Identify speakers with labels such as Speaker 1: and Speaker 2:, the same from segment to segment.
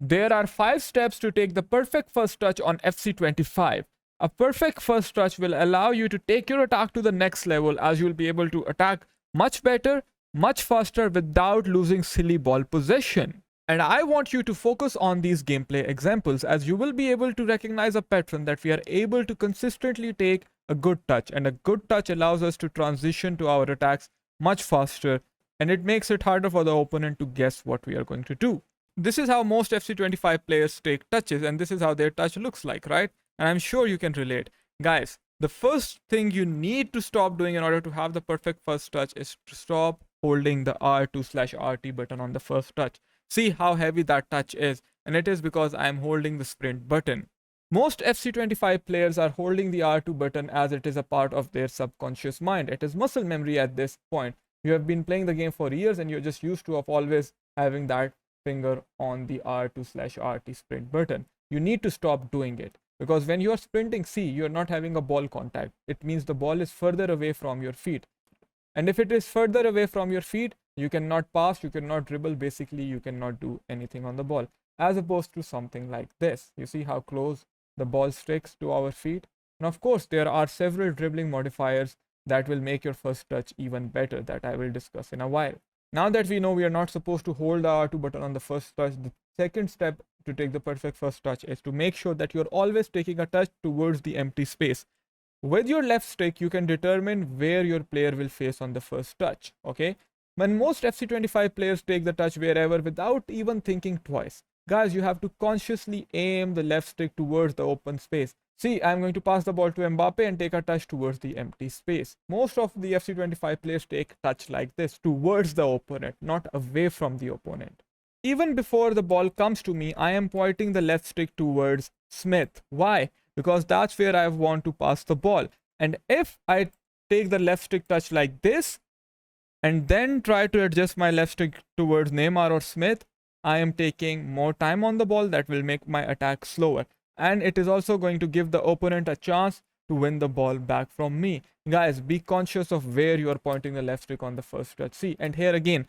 Speaker 1: There are 5 steps to take the perfect first touch on FC25. A perfect first touch will allow you to take your attack to the next level, as you will be able to attack much better, much faster without losing silly ball possession. And I want you to focus on these gameplay examples, as you will be able to recognize a pattern that we are able to consistently take a good touch, and a good touch allows us to transition to our attacks much faster, and it makes it harder for the opponent to guess what we are going to do. This is how most FC25 players take touches, and this is how their touch looks like, right? And I'm sure you can relate. Guys, the first thing you need to stop doing in order to have the perfect first touch is to stop holding the R2/RT button on the first touch. See how heavy that touch is, and it is because I'm holding the sprint button. Most FC25 players are holding the R2 button as it is a part of their subconscious mind. It is muscle memory at this point. You have been playing the game for years and you're just used to of always having that finger on the R2/RT sprint button. You need to stop doing it, because when you are sprinting, see, you're not having a ball contact. It means the ball is further away from your feet. And if it is further away from your feet, you cannot pass, you cannot dribble, basically you cannot do anything on the ball. As opposed to something like this. You see how close the ball sticks to our feet? And of course, there are several dribbling modifiers that will make your first touch even better, that I will discuss in a while. Now that we know we are not supposed to hold the R2 button on the first touch, the second step to take the perfect first touch is to make sure that you're always taking a touch towards the empty space. With your left stick, you can determine where your player will face on the first touch, okay? When most FC25 players take the touch wherever without even thinking twice. Guys, you have to consciously aim the left stick towards the open space. See, I'm going to pass the ball to Mbappe and take a touch towards the empty space. Most of the FC25 players take touch like this, towards the opponent, not away from the opponent. Even before the ball comes to me, I am pointing the left stick towards Smith. Why? Because that's where I want to pass the ball. And if I take the left stick touch like this, and then try to adjust my left stick towards Neymar or Smith, I am taking more time on the ball. That will make my attack slower. And it is also going to give the opponent a chance to win the ball back from me. Guys, be conscious of where you are pointing the left stick on the first touch. See, and here again,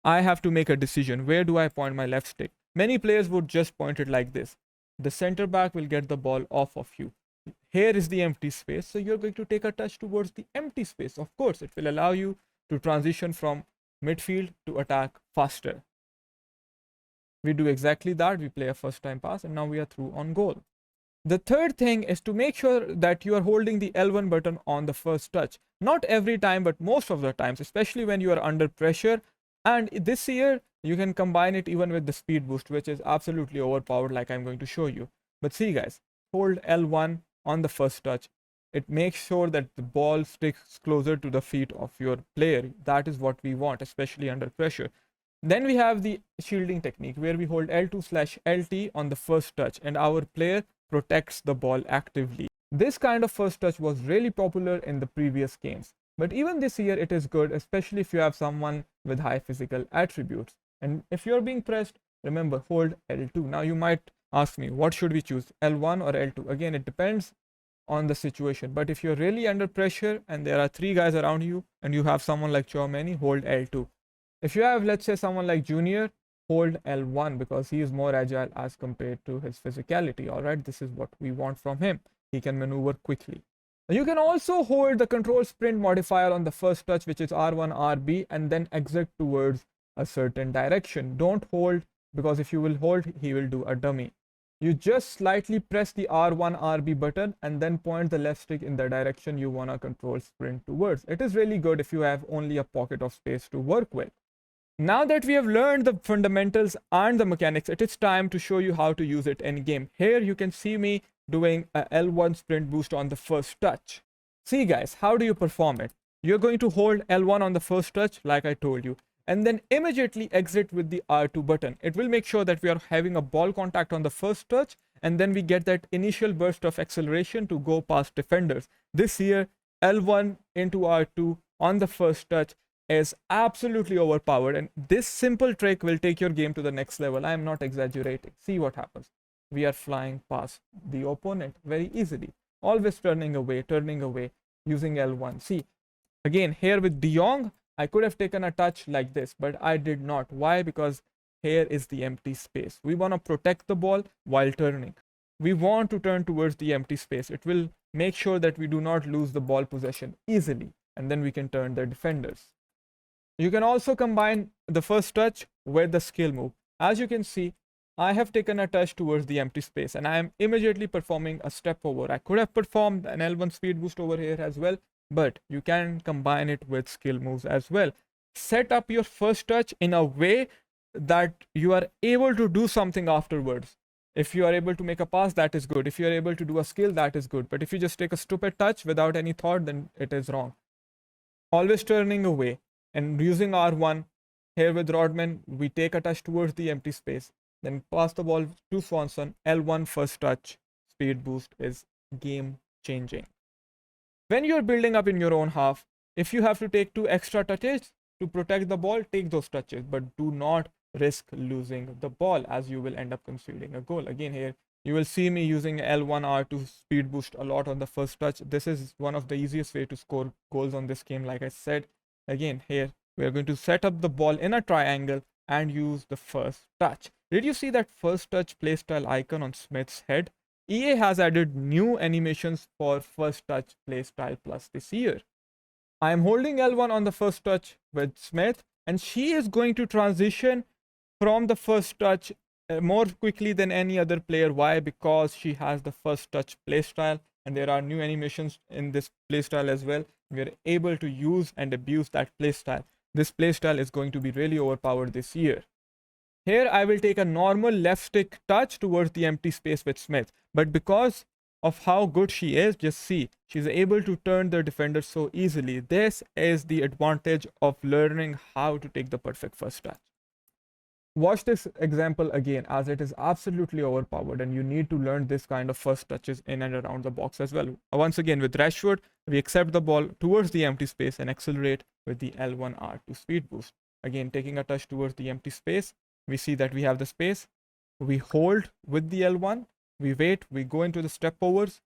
Speaker 1: I have to make a decision. Where do I point my left stick? Many players would just point it like this. The center back will get the ball off of you. Here is the empty space. So you're going to take a touch towards the empty space. Of course, it will allow you to transition from midfield to attack faster. We do exactly that. We play a first time pass and now we are through on goal. The third thing is to make sure that you are holding the L1 button on the first touch. Not every time, but most of the times, especially when you are under pressure. And this year, you can combine it even with the speed boost, which is absolutely overpowered, like I'm going to show you. But see, guys, hold L1 on the first touch. It makes sure that the ball sticks closer to the feet of your player. That is what we want, especially under pressure. Then we have the shielding technique, where we hold L2/LT on the first touch and our player protects the ball actively. This kind of first touch was really popular in the previous games. But even this year it is good, especially if you have someone with high physical attributes. And if you're being pressed, remember, hold L2. Now you might ask me, what should we choose, L1 or L2? Again, it depends on the situation. But if you're really under pressure and there are 3 guys around you and you have someone like Tchouaméni, hold L2. If you have, let's say, someone like Junior, hold L1 because he is more agile as compared to his physicality. All right, this is what we want from him. He can maneuver quickly. You can also hold the control sprint modifier on the first touch, which is R1, RB, and then exit towards a certain direction. Don't hold, because if you will hold, he will do a dummy. You just slightly press the R1, RB button and then point the left stick in the direction you want to control sprint towards. It is really good if you have only a pocket of space to work with. Now that we have learned the fundamentals and the mechanics, it is time to show you how to use it in game. Here you can see me doing a L1 sprint boost on the first touch. See guys, how do you perform it? You're going to hold L1 on the first touch like I told you, and then immediately exit with the R2 button. It will make sure that we are having a ball contact on the first touch, and then we get that initial burst of acceleration to go past defenders. This here, L1 into R2 on the first touch is absolutely overpowered, and this simple trick will take your game to the next level. I am not exaggerating. See what happens. We are flying past the opponent very easily, always turning away using L1. See, again, here with De Jong, I could have taken a touch like this, but I did not. Why? Because here is the empty space. We want to protect the ball while turning. We want to turn towards the empty space. It will make sure that we do not lose the ball possession easily, and then we can turn the defenders. You can also combine the first touch with the skill move. As you can see, I have taken a touch towards the empty space and I am immediately performing a step over. I could have performed an L1 speed boost over here as well, but you can combine it with skill moves as well. Set up your first touch in a way that you are able to do something afterwards. If you are able to make a pass, that is good. If you are able to do a skill, that is good. But if you just take a stupid touch without any thought, then it is wrong. Always turning away and using R1. Here with Rodman, we take a touch towards the empty space, then pass the ball to Swanson. L1 first touch speed boost is game changing. When you're building up in your own half, if you have to take 2 extra touches to protect the ball, take those touches, but do not risk losing the ball as you will end up conceding a goal. Again, here you will see me using L1 R2 speed boost a lot on the first touch. This is one of the easiest way to score goals on this game. Like I said, again, here we are going to set up the ball in a triangle and use the first touch. Did you see that first touch playstyle icon on Smith's head? EA has added new animations for first touch playstyle plus this year. I am holding L1 on the first touch with Smith, and she is going to transition from the first touch more quickly than any other player. Why? Because she has the first touch playstyle, and there are new animations in this playstyle as well. We are able to use and abuse that playstyle. This playstyle is going to be really overpowered this year. Here I will take a normal left stick touch towards the empty space with Smith, but because of how good she is, just see, she's able to turn the defender so easily. This is the advantage of learning how to take the perfect first touch. Watch this example again, as it is absolutely overpowered and you need to learn this kind of first touches in and around the box as well. Once again, with Rashford, we accept the ball towards the empty space and accelerate with the L1 R2 speed boost. Again, taking a touch towards the empty space, we see that we have the space. We hold with the L1, we wait, we go into the step overs.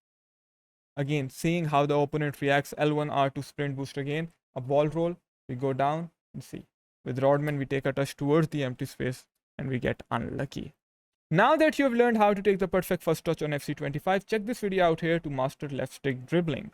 Speaker 1: Again, seeing how the opponent reacts, L1 R2 sprint boost again, a ball roll, we go down and see. With Rodman, we take a touch towards the empty space and we get unlucky. Now that you have learned how to take the perfect first touch on FC25, check this video out here to master left stick dribbling.